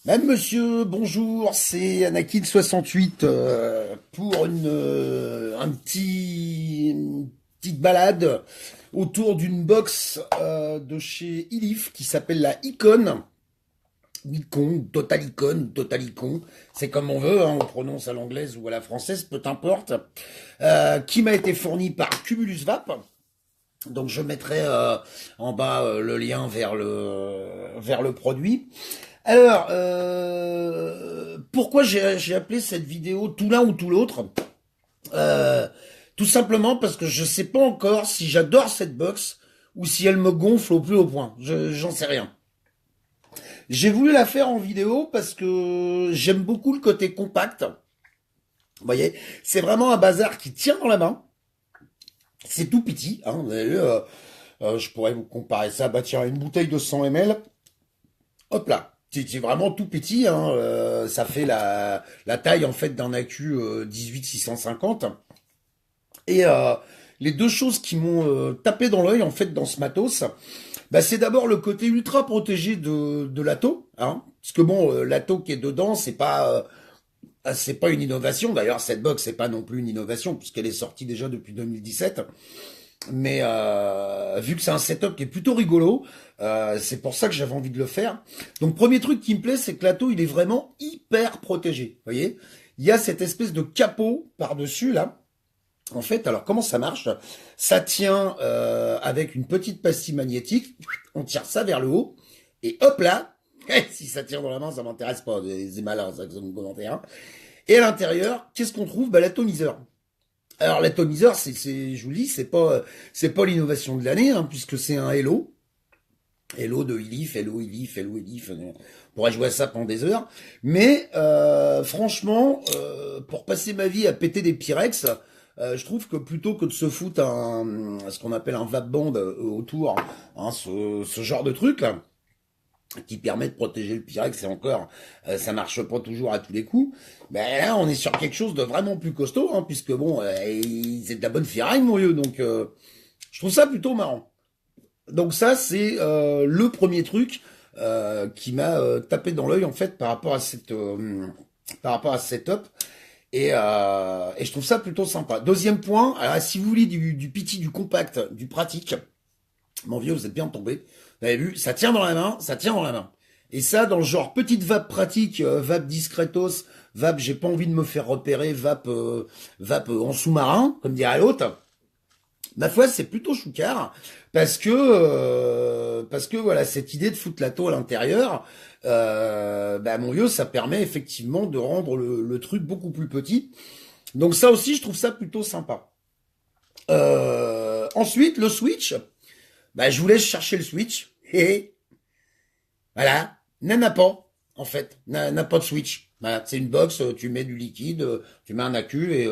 Madame, monsieur, bonjour, c'est Anakin68 pour une petite balade autour d'une box de chez Ilif qui s'appelle la Icon. Icon, Totalicon, c'est comme on veut, hein, on prononce à l'anglaise ou à la française, peu importe, qui m'a été fournie par Cumulus Vap. Donc je mettrai en bas le lien vers le produit. Alors, pourquoi j'ai appelé cette vidéo tout l'un ou tout l'autre? Euh, Tout simplement parce que je sais pas encore si j'adore cette box ou si elle me gonfle au plus haut point. J'en sais rien. J'ai voulu la faire en vidéo parce que j'aime beaucoup le côté compact. Vous voyez, c'est vraiment un bazar qui tient dans la main. C'est tout petit, hein, vous avez vu, je pourrais vous comparer ça. Bah tiens, une bouteille de 100 ml. Hop là, c'est vraiment tout petit, hein, ça fait la taille en fait d'un AQ 18650. Et les deux choses qui m'ont tapé dans l'œil en fait dans ce matos, bah, c'est d'abord le côté ultra protégé de l'Ato, hein, parce que bon, l'Ato qui est dedans, c'est pas une innovation. D'ailleurs, cette box c'est pas non plus une innovation puisqu'elle est sortie déjà depuis 2017. Mais vu que c'est un setup qui est plutôt rigolo, c'est pour ça que j'avais envie de le faire. Donc premier truc qui me plaît, c'est que l'Ato il est vraiment hyper protégé. Vous voyez, il y a cette espèce de capot par-dessus là. En fait, alors comment ça marche? Ça tient avec une petite pastille magnétique. On tire ça vers le haut et hop là. Si ça tient dans la main, ça m'intéresse pas. C'est malin, ça que ça me commenter. Hein. Et à l'intérieur, qu'est-ce qu'on trouve? Bah, l'atomiseur. Alors l'atomiseur, je vous le dis, c'est pas l'innovation de l'année, hein, puisque c'est un Hello, Hello de Ilif, Hello Ilif, Hello Ilif. On pourrait jouer à ça pendant des heures. Mais franchement, pour passer ma vie à péter des Pyrex, je trouve que plutôt que de se foutre ce qu'on appelle un vape band autour, hein, ce genre de truc là, qui permet de protéger le Pyrex et encore, ça marche pas toujours à tous les coups. Ben là, on est sur quelque chose de vraiment plus costaud, hein, puisque bon, c'est de la bonne ferraille, mon vieux, donc je trouve ça plutôt marrant. Donc ça, c'est le premier truc qui m'a tapé dans l'œil en fait par rapport à ce setup. Et je trouve ça plutôt sympa. Deuxième point, alors si vous voulez du petit, du compact, du pratique, mon vieux, vous êtes bien tombé. Vous avez vu, ça tient dans la main, ça tient dans la main. Et ça, dans le genre petite vape pratique, vape discretos, vape j'ai pas envie de me faire repérer, vape en sous-marin, comme dirait l'autre. Ma foi, c'est plutôt choucard parce que voilà, cette idée de foutre la taux à l'intérieur, bah mon vieux, ça permet effectivement de rendre le truc beaucoup plus petit. Donc ça aussi, je trouve ça plutôt sympa. Ensuite, le Switch. Bah, je vous laisse chercher le Switch. Et voilà, n'a pas, en fait, n'a pas de Switch. Voilà, c'est une box, tu mets du liquide, tu mets un accu et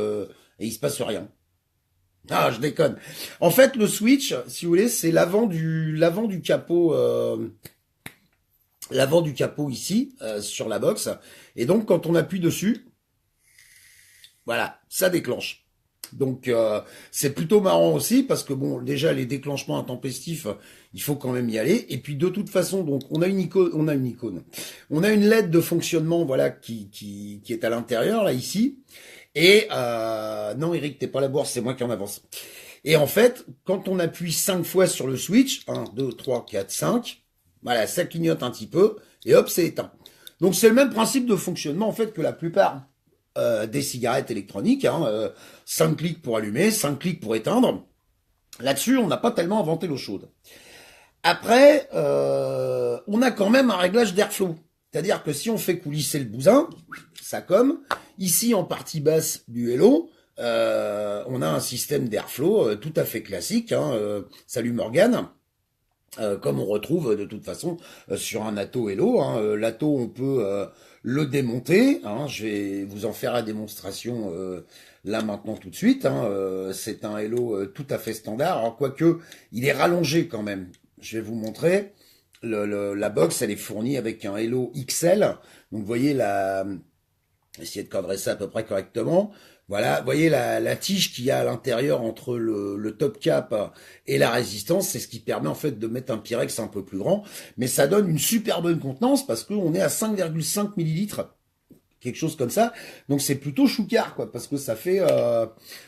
il se passe rien. Ah, je déconne. En fait, le Switch, si vous voulez, c'est l'avant du capot ici sur la box. Et donc, quand on appuie dessus, voilà, ça déclenche. Donc c'est plutôt marrant aussi parce que bon déjà les déclenchements intempestifs il faut quand même y aller et puis de toute façon donc on a une LED de fonctionnement voilà qui est à l'intérieur là ici et non Eric t'es pas la bourse c'est moi qui en avance et en fait quand on appuie 5 fois sur le switch 1 2 3 4 5 voilà ça clignote un petit peu et hop c'est éteint donc c'est le même principe de fonctionnement en fait que la plupart des cigarettes électroniques, hein, 5 clics pour allumer, 5 clics pour éteindre. Là-dessus, on n'a pas tellement inventé l'eau chaude. Après, on a quand même un réglage d'airflow. C'est-à-dire que si on fait coulisser le bousin, ça comme, ici en partie basse du Hello, on a un système d'airflow tout à fait classique. Hein, salut Morgane. Comme on retrouve de toute façon sur un Atto Hello. Hein. L'Atto, on peut le démonter. Hein. Je vais vous en faire la démonstration là maintenant tout de suite. Hein. C'est un Hello tout à fait standard. Alors quoique, il est rallongé quand même. Je vais vous montrer. La box, elle est fournie avec un Hello XL. Donc vous voyez, essayer de cadrer ça à peu près correctement. Voilà, vous voyez la tige qu'il y a à l'intérieur entre le top cap et la résistance, c'est ce qui permet en fait de mettre un Pyrex un peu plus grand, mais ça donne une super bonne contenance parce qu'on est à 5,5 millilitres, quelque chose comme ça, donc c'est plutôt choucard quoi, parce que ça fait...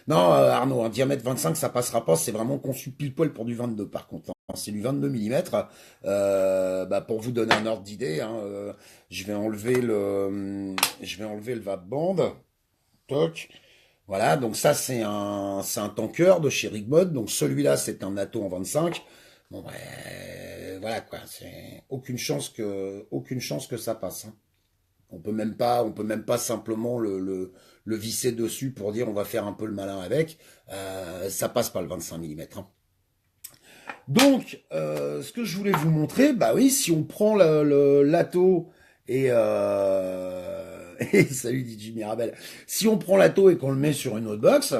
Non Arnaud, un diamètre 25 ça passera pas, c'est vraiment conçu pile poil pour du 22 par contre, hein. C'est du 22 mm. Bah pour vous donner un ordre d'idée, hein, je vais enlever le vape-band. Toc. Voilà, donc ça c'est un tanker de chez Rigmod, donc celui-là c'est un Atto en 25. Bon voilà quoi, c'est aucune chance que ça passe, hein. On peut même pas simplement le visser dessus pour dire on va faire un peu le malin avec. Ça passe pas le 25 mm, hein. Donc, ce que je voulais vous montrer, bah oui, si on prend l'Atto et, et salut DJ Mirabel, si on prend l'Atto et qu'on le met sur une autre box,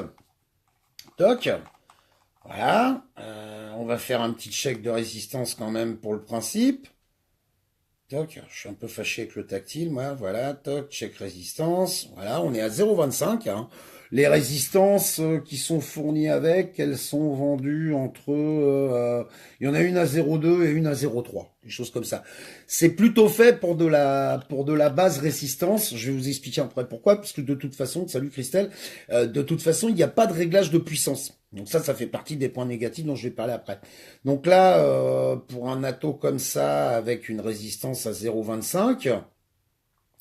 toc, voilà, on va faire un petit check de résistance quand même pour le principe. Toc, je suis un peu fâché avec le tactile, moi, voilà, toc, check résistance, voilà, on est à 0,25, hein. Les résistances qui sont fournies avec, elles sont vendues entre... il y en a une à 0,2 et une à 0,3, des choses comme ça. C'est plutôt fait pour de la base résistance, je vais vous expliquer après pourquoi, parce que de toute façon, salut Christelle, de toute façon, il n'y a pas de réglage de puissance. Donc ça fait partie des points négatifs dont je vais parler après. Donc là, pour un Atto comme ça, avec une résistance à 0,25,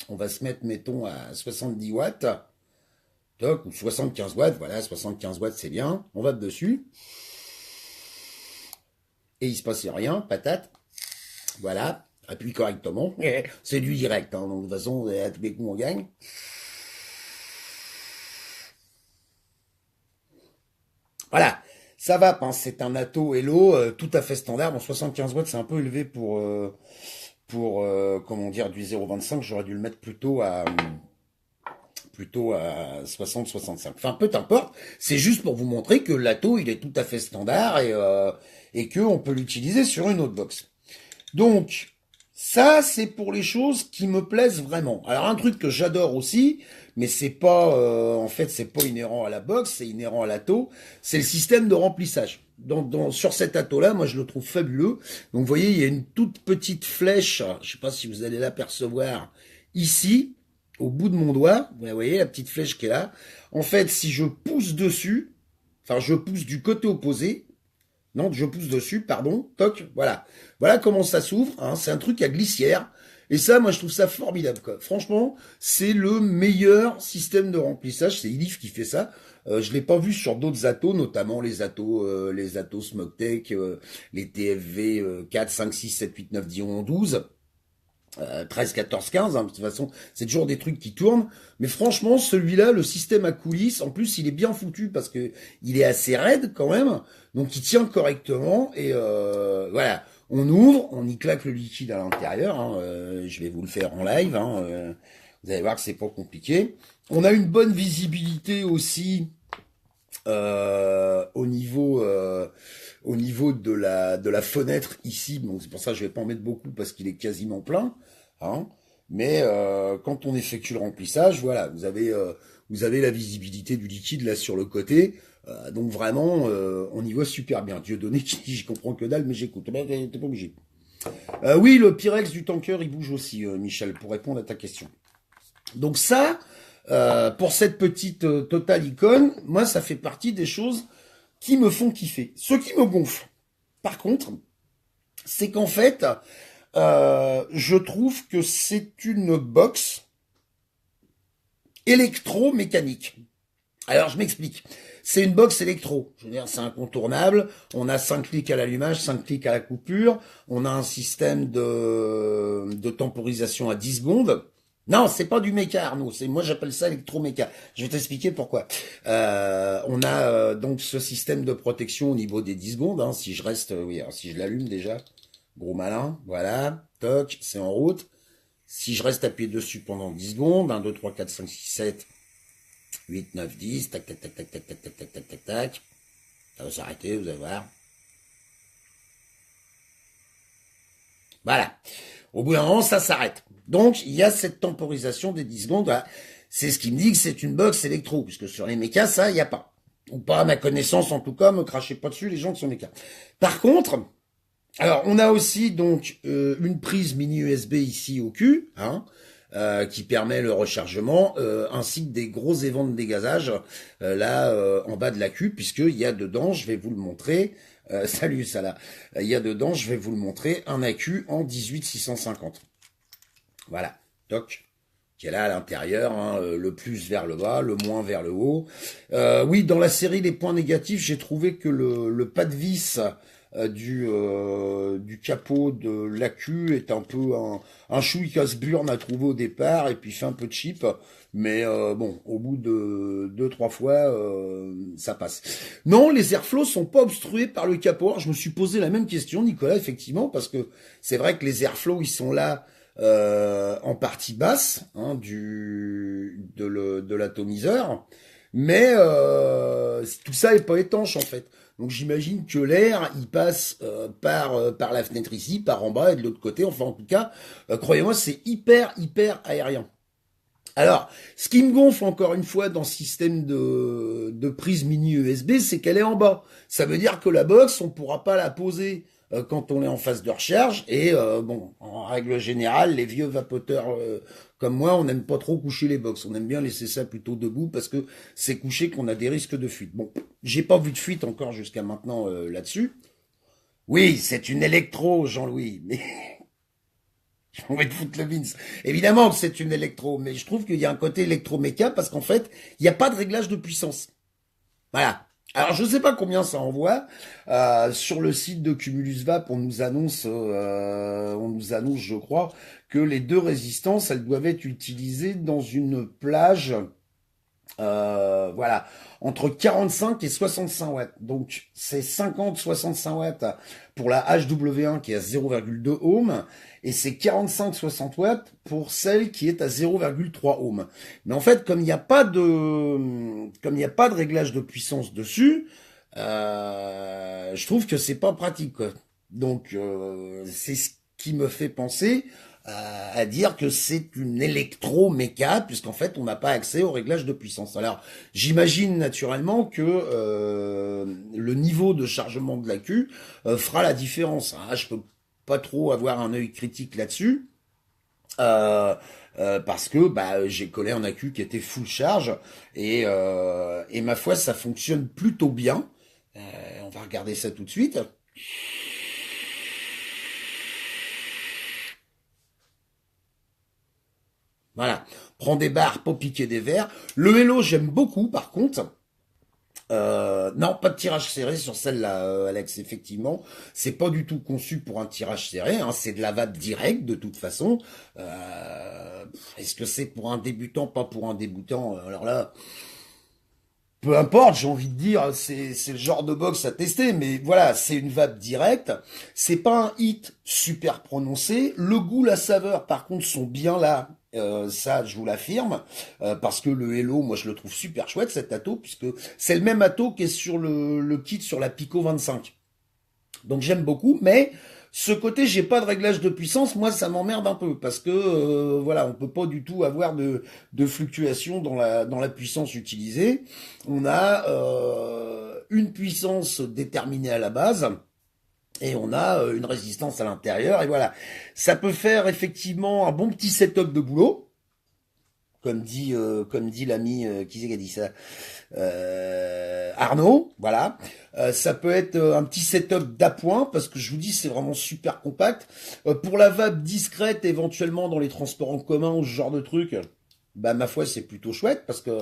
on va se mettre, mettons, à 70 watts. Toc, ou 75 watts, voilà, 75 watts c'est bien, on va dessus, et il se passe rien, patate, voilà, appuie correctement, c'est du direct, hein, donc de toute façon, à tous les coups on gagne. Voilà, ça va, hein, c'est un Atto Hello tout à fait standard, bon 75 watts c'est un peu élevé pour comment dire, du 0,25, j'aurais dû le mettre plutôt à 60-65. Enfin, peu importe, c'est juste pour vous montrer que l'Atto, il est tout à fait standard et qu'on peut l'utiliser sur une autre box. Donc, ça, c'est pour les choses qui me plaisent vraiment. Alors, un truc que j'adore aussi, mais c'est pas, en fait, c'est pas inhérent à la box, c'est inhérent à l'Atto, c'est le système de remplissage. Sur cet Atto-là, moi, je le trouve fabuleux. Donc, vous voyez, il y a une toute petite flèche, je sais pas si vous allez l'apercevoir, ici, au bout de mon doigt, vous voyez la petite flèche qui est là. En fait, si je pousse dessus, enfin je pousse du côté opposé, non, je pousse dessus, pardon, toc, voilà. Voilà comment ça s'ouvre, hein, c'est un truc à glissière. Et ça, moi, je trouve ça formidable, quoi. Franchement, c'est le meilleur système de remplissage. C'est Ilif qui fait ça. Je l'ai pas vu sur d'autres Attos, notamment les Attos Smogtech, les TFV 4, 5, 6, 7, 8, 9, 10, 11, 12. 13, 14, 15, hein, de toute façon, c'est toujours des trucs qui tournent. Mais franchement, celui-là, le système à coulisses, en plus, il est bien foutu parce que il est assez raide quand même. Donc, il tient correctement. Et voilà, on ouvre, on y claque le liquide à l'intérieur, hein, je vais vous le faire en live, hein, vous allez voir que c'est pas compliqué. On a une bonne visibilité aussi au niveau de la fenêtre ici. Donc c'est pour ça que je vais pas en mettre beaucoup parce qu'il est quasiment plein, hein. Mais quand on effectue le remplissage, voilà, vous avez la visibilité du liquide là sur le côté. Donc vraiment, on y voit super bien. Dieu donné, je comprends que dalle, mais j'écoute. T'es pas obligé. Oui, le Pyrex du tanker, il bouge aussi, Michel, pour répondre à ta question. Donc ça, pour cette petite Total Icon, moi, ça fait partie des choses qui me font kiffer. Ce qui me gonfle, par contre, c'est qu'en fait, je trouve que c'est une box électromécanique. Alors, je m'explique. C'est une box électro. Je veux dire, c'est incontournable. On a 5 clics à l'allumage, 5 clics à la coupure. On a un système de temporisation à 10 secondes. Non, c'est pas du méca, Arnaud. Moi, j'appelle ça électroméca. Je vais t'expliquer pourquoi. On a donc ce système de protection au niveau des 10 secondes. Hein, si je reste, oui, alors si je l'allume déjà, gros malin, voilà, toc, c'est en route. Si je reste appuyé dessus pendant 10 secondes, 1, 2, 3, 4, 5, 6, 7, 8, 9, 10, tac, tac, tac, tac, tac, tac, tac, tac, tac, tac, tac. Ça va s'arrêter, vous allez voir. Voilà. Au bout d'un moment, ça s'arrête. Donc, il y a cette temporisation des 10 secondes. Voilà. c'est ce qui me dit que c'est une box électro, puisque sur les mécas, ça, il n'y a pas. Ou pas à ma connaissance, en tout cas, me crachez pas dessus les gens qui sont mécas. Par contre, alors on a aussi donc une prise mini USB ici au cul, hein, qui permet le rechargement, ainsi que des gros évents de dégazage là en bas de la queue, puisqu'il y a dedans, je vais vous le montrer, salut Salah, il y a dedans, je vais vous le montrer, un accu en 18650. Voilà, toc, qui est là à l'intérieur, hein, le plus vers le bas, le moins vers le haut. Oui, dans la série Les points négatifs, j'ai trouvé que le pas de vis du capot de l'accu est un peu un chouï casse-burne à trouver au départ, et puis fait un peu cheap, mais bon, au bout de 2-3 fois, ça passe. Non, les airflows sont pas obstrués par le capot. Alors, je me suis posé la même question, Nicolas, effectivement, parce que c'est vrai que les airflows, ils sont là en partie basse, hein, de l'atomiseur, mais tout ça est pas étanche en fait. Donc j'imagine que l'air, il passe par la fenêtre ici, par en bas et de l'autre côté. Enfin en tout cas, croyez-moi, c'est hyper aérien. Alors, ce qui me gonfle encore une fois dans ce système de prise mini USB, c'est qu'elle est en bas. Ça veut dire que la box, on pourra pas la poser quand on est en phase de recharge. Et bon, en règle générale, les vieux vapoteurs comme moi, on n'aime pas trop coucher les box. On aime bien laisser ça plutôt debout parce que c'est couché qu'on a des risques de fuite. Bon, j'ai pas vu de fuite encore jusqu'à maintenant là-dessus. Oui, c'est une électro, Jean-Louis, mais j'ai envie de foutre le Vince. Évidemment que c'est une électro, mais je trouve qu'il y a un côté électroméca parce qu'en fait, il n'y a pas de réglage de puissance. Voilà. Alors je ne sais pas combien ça envoie. Sur le site de Cumulus Vap, on nous annonce, je crois, que les deux résistances, elles doivent être utilisées dans une plage, voilà, entre 45 et 65 watts. Donc c'est 50-65 watts pour la HW1 qui est à 0,2 ohm, et c'est 45-60 watts pour celle qui est à 0,3 ohm. Mais en fait, comme il n'y a pas de réglage de puissance dessus, je trouve que c'est pas pratique, quoi. Donc c'est ce qui me fait penser à dire que c'est une électroméca, puisqu'en fait on n'a pas accès au réglage de puissance. Alors j'imagine naturellement que le niveau de chargement de l'accu fera la différence, hein. Je peux pas trop avoir un œil critique là-dessus. Parce que bah, j'ai collé un accu qui était full charge et ma foi ça fonctionne plutôt bien. On va regarder ça tout de suite. Voilà, prends des barres pour piquer des verres. Le Hello j'aime beaucoup par contre. Non, pas de tirage serré sur celle-là, Alex, effectivement. C'est pas du tout conçu pour un tirage serré, hein, c'est de la vape directe, de toute façon. Est-ce que c'est pour un débutant, pas pour un débutant? Alors là, peu importe, j'ai envie de dire, c'est le genre de box à tester, mais voilà, c'est une vape directe. C'est pas un hit super prononcé. Le goût, la saveur, par contre, sont bien là. Ça, je vous l'affirme, parce que le Hello, moi, je le trouve super chouette, cet atto, puisque c'est le même atto qui est sur le kit sur la Pico 25. Donc j'aime beaucoup, mais ce côté j'ai pas de réglage de puissance, moi ça m'emmerde un peu parce que voilà, on peut pas du tout avoir de fluctuation dans la puissance utilisée. On a une puissance déterminée à la base et on a une résistance à l'intérieur et voilà. Ça peut faire effectivement un bon petit setup de boulot. Comme dit l'ami, qui c'est qui a dit ça, Arnaud, voilà. Ça peut être un petit setup d'appoint, parce que je vous dis, c'est vraiment super compact. Pour la vape discrète, éventuellement dans les transports en commun ou ce genre de truc, bah ma foi, c'est plutôt chouette, parce que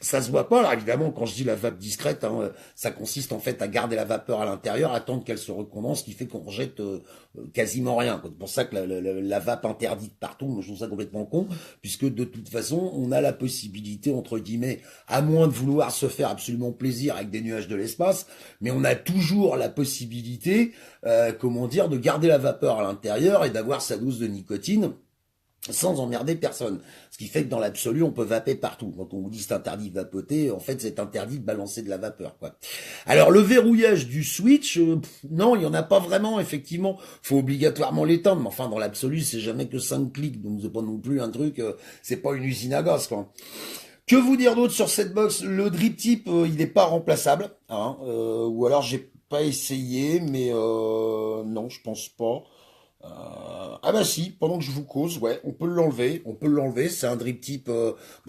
ça se voit pas. Alors évidemment, quand je dis la vape discrète, hein, ça consiste en fait à garder la vapeur à l'intérieur, attendre qu'elle se recondense, ce qui fait qu'on rejette quasiment rien. C'est pour ça que la vape interdite partout, moi, je trouve ça complètement con, puisque de toute façon, on a la possibilité, entre guillemets, à moins de vouloir se faire absolument plaisir avec des nuages de l'espace, mais on a toujours la possibilité, comment dire, de garder la vapeur à l'intérieur et d'avoir sa dose de nicotine sans emmerder personne. Ce qui fait que dans l'absolu, on peut vaper partout. Quand on vous dit c'est interdit de vapoter, en fait, c'est interdit de balancer de la vapeur, quoi. Alors, le verrouillage du switch, non, il y en a pas vraiment, effectivement. Faut obligatoirement l'éteindre, mais enfin, dans l'absolu, c'est jamais que 5 clics, donc c'est pas non plus un truc, c'est pas une usine à gaz, quoi. Que vous dire d'autre sur cette box? Le drip tip, il n'est pas remplaçable, hein, ou alors j'ai pas essayé, mais non, je pense pas. Ah bah si, pendant que je vous cause, ouais, on peut l'enlever, c'est un drip type,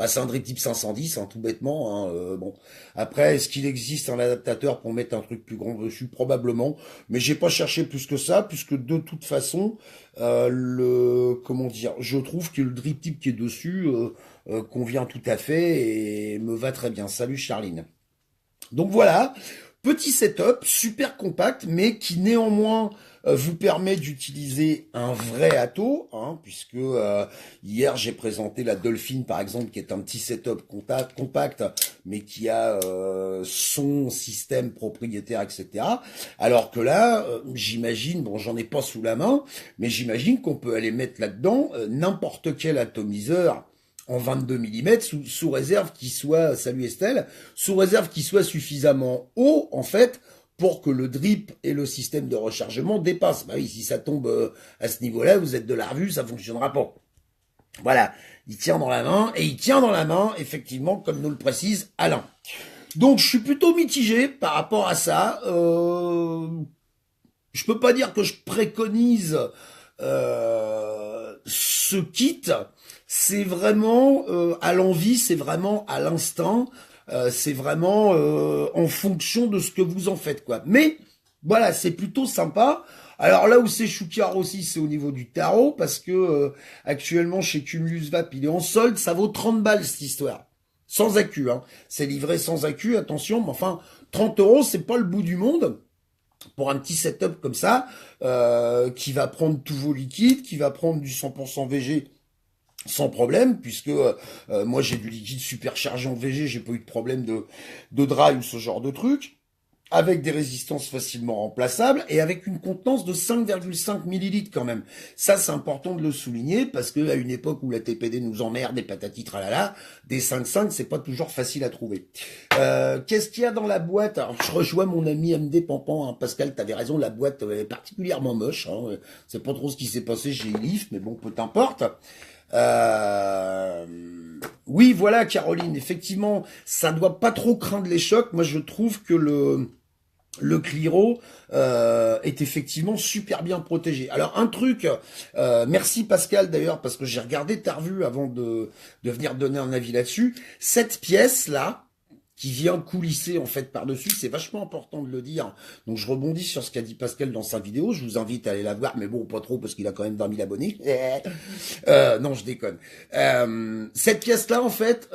c'est un drip type 510, hein, tout bêtement, hein, bon. Après, est-ce qu'il existe un adaptateur pour mettre un truc plus grand dessus? Probablement, mais j'ai pas cherché plus que ça, puisque de toute façon, comment dire, je trouve que le drip type qui est dessus convient tout à fait et me va très bien. Salut Charline. Donc voilà, petit setup, super compact, mais qui néanmoins vous permet d'utiliser un vrai Atto, hein, puisque hier j'ai présenté la Dolphin par exemple, qui est un petit setup compact, mais qui a son système propriétaire, etc. Alors que là, j'imagine, bon j'en ai pas sous la main, mais j'imagine qu'on peut aller mettre là-dedans n'importe quel atomiseur en 22 mm sous réserve qu'il soit, salut Estelle, sous réserve qu'il soit suffisamment haut, en fait, pour que le drip et le système de rechargement dépassent. Bah oui, si ça tombe à ce niveau-là, vous êtes de la revue, ça fonctionnera pas. Voilà, il tient dans la main, et il tient dans la main, effectivement, comme nous le précise Alain. Donc, je suis plutôt mitigé par rapport à ça. Je peux pas dire que je préconise ce kit. C'est vraiment à l'envie, c'est vraiment à l'instinct, c'est vraiment en fonction de ce que vous en faites, quoi. Mais voilà, c'est plutôt sympa. Alors là où c'est choucard aussi, c'est au niveau du tarot, parce que actuellement chez Cumulus Vap, il est en solde, ça vaut 30 balles cette histoire. Sans accu, hein. C'est livré sans accu, attention, mais enfin, 30 €, c'est pas le bout du monde pour un petit setup comme ça, qui va prendre tous vos liquides, qui va prendre du 100% VG sans problème, puisque moi j'ai du liquide superchargé en VG, j'ai pas eu de problème de dry ou ce genre de truc, avec des résistances facilement remplaçables, et avec une contenance de 5,5 millilitres quand même. Ça c'est important de le souligner, parce que à une époque où la TPD nous emmerde, des patatis tralala, des 5,5 c'est pas toujours facile à trouver. Qu'est-ce qu'il y a dans la boîte? Alors je rejoins mon ami MD Pampan, hein. Pascal, t'avais raison, la boîte est particulièrement moche, hein. C'est pas trop ce qui s'est passé chez Elif, mais bon, peu importe. Oui, voilà, Caroline, effectivement, ça doit pas trop craindre les chocs. Moi, je trouve que le Cliro est effectivement super bien protégé. Alors, un truc, merci Pascal d'ailleurs, parce que j'ai regardé ta revue avant de venir donner un avis là-dessus. Cette pièce-là, qui vient coulisser en fait par-dessus, c'est vachement important de le dire. Donc je rebondis sur ce qu'a dit Pascal dans sa vidéo, je vous invite à aller la voir, mais bon, pas trop, parce qu'il a quand même 20 000 abonnés. Non, je déconne. Cette pièce-là, en fait,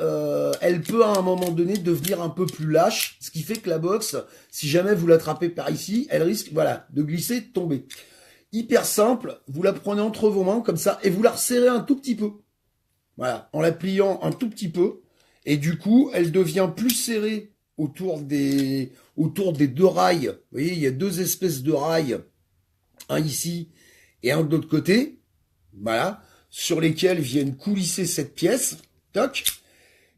elle peut à un moment donné devenir un peu plus lâche, ce qui fait que la box, si jamais vous l'attrapez par ici, elle risque, voilà, de glisser, de tomber. Hyper simple, vous la prenez entre vos mains, comme ça, et vous la resserrez un tout petit peu. Voilà, en la pliant un tout petit peu. Et du coup, elle devient plus serrée autour des deux rails. Vous voyez, il y a deux espèces de rails, un ici et un de l'autre côté, voilà, sur lesquels viennent coulisser cette pièce, toc.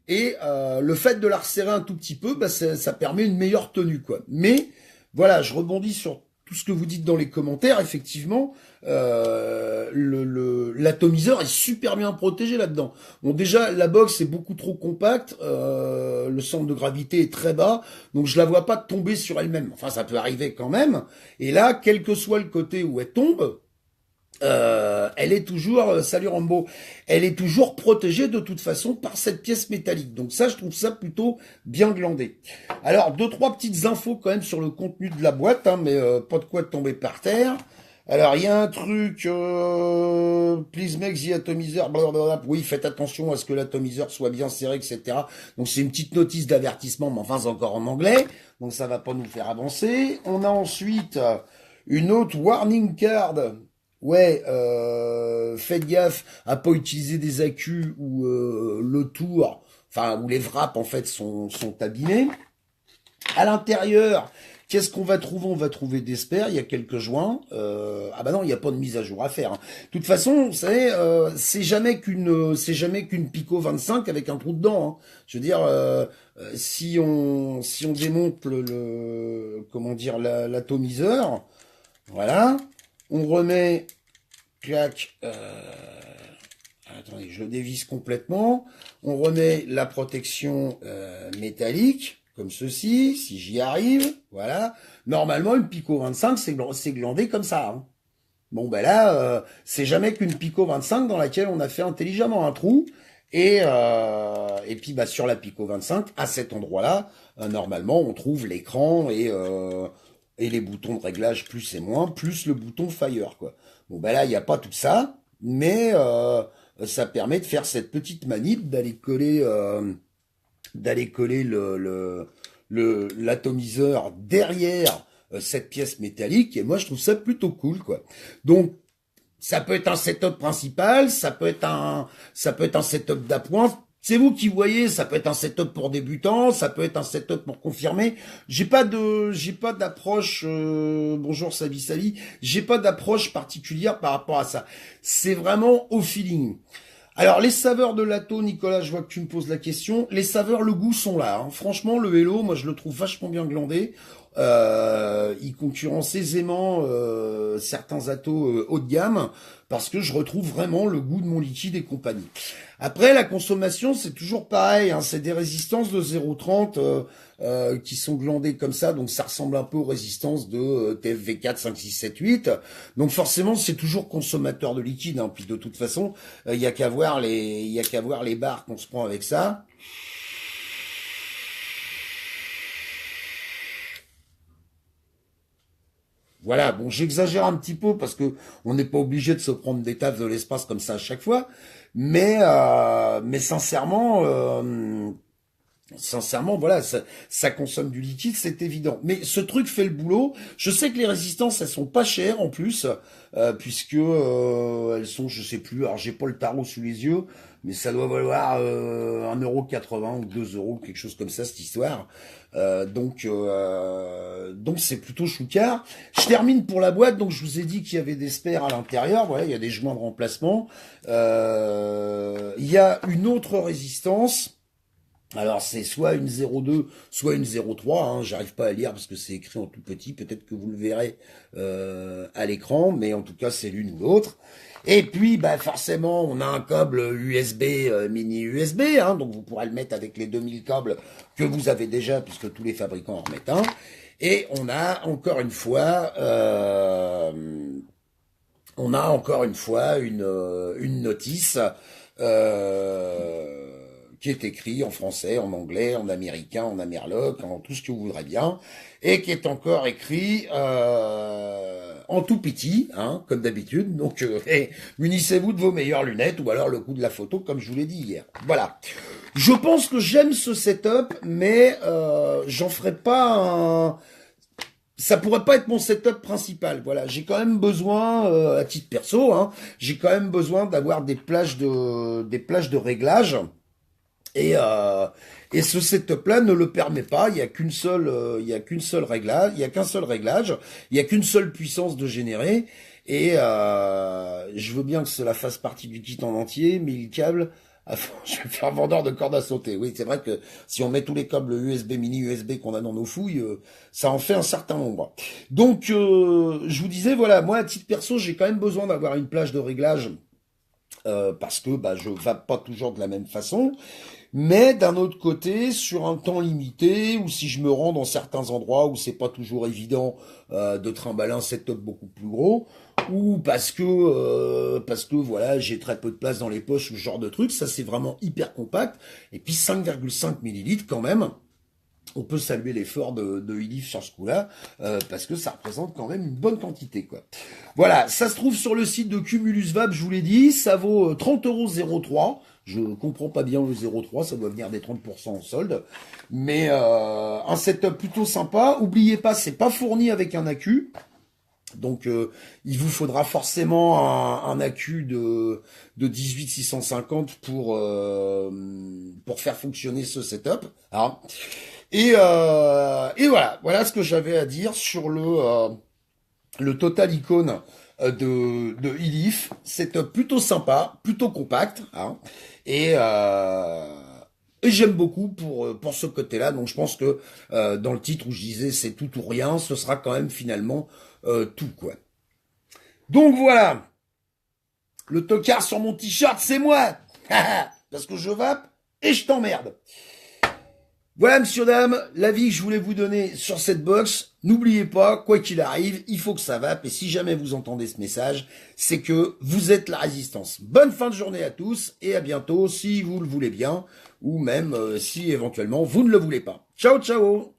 Et le fait de la resserrer un tout petit peu, ça permet une meilleure tenue, quoi. Mais voilà, je rebondis sur tout ce que vous dites dans les commentaires. Effectivement, l'atomiseur est super bien protégé là-dedans. Bon, déjà, la box est beaucoup trop compacte, le centre de gravité est très bas, donc je la vois pas tomber sur elle-même. Enfin, ça peut arriver quand même. Et là, quel que soit le côté où elle tombe, elle est toujours, salut Rambo, elle est toujours protégée de toute façon par cette pièce métallique. Donc ça, je trouve ça plutôt bien glandé. Alors, deux, trois petites infos quand même sur le contenu de la boîte, hein, mais pas de quoi tomber par terre. Alors, il y a un truc, please make the atomizer, blablabla. Oui, faites attention à ce que l'atomiseur soit bien serré, etc. Donc, c'est une petite notice d'avertissement, mais enfin, c'est encore en anglais. Donc, ça va pas nous faire avancer. On a ensuite une autre warning card. Ouais, faites gaffe à pas utiliser des accus où le tour, enfin où les wraps en fait sont abîmés. À l'intérieur, Qu'est-ce qu'on va trouver? On va trouver des spares, il y a quelques joints. Ah bah non, il n'y a pas de mise à jour à faire, hein. De toute façon, vous savez, c'est jamais qu'une Pico 25 avec un trou dedans, hein. Je veux dire, si on démonte comment dire, l'atomiseur, voilà, on remet, clac, attendez, je le dévisse complètement. On remet la protection métallique, comme ceci, si j'y arrive, voilà. Normalement, une Pico 25, c'est glandé comme ça, hein. Bon, ben là, c'est jamais qu'une Pico 25 dans laquelle on a fait intelligemment un trou. Et puis, bah, sur la Pico 25, à cet endroit-là, normalement, on trouve l'écran et les boutons de réglage plus et moins, plus le bouton Fire, quoi. Bon, ben là, il n'y a pas tout ça, mais ça permet de faire cette petite manip, d'aller coller l'atomiseur derrière cette pièce métallique, et moi je trouve ça plutôt cool, quoi. Donc ça peut être un setup principal, ça peut être un setup d'appoint. C'est vous qui voyez, ça peut être un setup pour débutants, ça peut être un setup pour confirmer. J'ai pas d'approche, bonjour Sabi Sali, j'ai pas d'approche particulière par rapport à ça. C'est vraiment au feeling. Alors, les saveurs de l'Atto, Nicolas, je vois que tu me poses la question. Les saveurs, le goût sont là, hein. Franchement, le Hello, moi, je le trouve vachement bien glandé. Il concurrence aisément certains Atto haut de gamme parce que je retrouve vraiment le goût de mon liquide et compagnie. Après, la consommation, c'est toujours pareil, hein. C'est des résistances de 0,30 qui sont glandées comme ça, donc ça ressemble un peu aux résistances de TFV4, 5, 6, 7, 8. Donc forcément, c'est toujours consommateur de liquide, hein. Puis de toute façon, il y a qu'à voir les barres qu'on se prend avec ça. Voilà, bon, j'exagère un petit peu parce que on n'est pas obligé de se prendre des taffes de l'espace comme ça à chaque fois, mais sincèrement, voilà, ça consomme du liquide, c'est évident. Mais ce truc fait le boulot. Je sais que les résistances, elles sont pas chères en plus, puisque elles sont, je sais plus, alors j'ai pas le tarot sous les yeux, mais ça doit valoir 1,80 € ou 2 €, quelque chose comme ça, cette histoire. Donc c'est plutôt choucard. Je termine pour la boîte, donc je vous ai dit qu'il y avait des spares à l'intérieur, voilà, il y a des joints de remplacement. Il y a une autre résistance. Alors c'est soit une 0,2, soit une 0,3, hein, j'arrive pas à lire parce que c'est écrit en tout petit, peut-être que vous le verrez à l'écran, mais en tout cas c'est l'une ou l'autre. Et puis bah forcément on a un câble USB, mini USB, hein, donc vous pourrez le mettre avec les 2000 câbles que vous avez déjà, puisque tous les fabricants en remettent un. Et on a encore une fois une notice qui est écrit en français, en anglais, en américain, en amerloc, en tout ce que vous voudrez bien, et qui est encore écrit en tout petit, hein, comme d'habitude. Donc, munissez-vous de vos meilleures lunettes, ou alors le coup de la photo, comme je vous l'ai dit hier. Voilà. Je pense que j'aime ce setup, mais j'en ferai pas un... Ça pourrait pas être mon setup principal. Voilà, j'ai quand même besoin, à titre perso, hein, j'ai quand même besoin d'avoir des plages de réglage. Et ce setup-là ne le permet pas. Il y a qu'un seul réglage, il y a qu'une seule puissance de générer. Et je veux bien que cela fasse partie du kit en entier, mais le câble, je vais faire vendeur de corde à sauter. Oui, c'est vrai que si on met tous les câbles USB, mini USB qu'on a dans nos fouilles, ça en fait un certain nombre. Donc, je vous disais, voilà, moi, à titre perso, j'ai quand même besoin d'avoir une plage de réglage. Parce que bah, je vape pas toujours de la même façon, mais d'un autre côté, sur un temps limité, ou si je me rends dans certains endroits où c'est pas toujours évident de trimballer un setup beaucoup plus gros, ou parce que voilà, j'ai très peu de place dans les poches ou ce genre de truc, ça c'est vraiment hyper compact, et puis 5,5 millilitres quand même. On peut saluer l'effort de Ilif sur ce coup-là, parce que ça représente quand même une bonne quantité, quoi. Voilà, ça se trouve sur le site de Cumulus Vape, je vous l'ai dit, ça vaut 30,03 €. Je comprends pas bien le 0,3, ça doit venir des 30% en solde. Mais un setup plutôt sympa. Oubliez pas, c'est pas fourni avec un accu. Donc il vous faudra forcément un accu de 18650 pour faire fonctionner ce setup. Hein. Et voilà, voilà ce que j'avais à dire sur le Total Icon de Ilif. C'est plutôt sympa, plutôt compact, hein, et, euh, et j'aime beaucoup pour ce côté-là. Donc je pense que dans le titre où je disais c'est tout ou rien, ce sera quand même finalement tout, quoi. Donc voilà, le tocard sur mon t-shirt, c'est moi. Parce que je vape et je t'emmerde. Voilà, monsieur, dame, l'avis que je voulais vous donner sur cette box. N'oubliez pas, quoi qu'il arrive, il faut que ça vape. Et si jamais vous entendez ce message, c'est que vous êtes la résistance. Bonne fin de journée à tous et à bientôt si vous le voulez bien. Ou même si éventuellement vous ne le voulez pas. Ciao, ciao!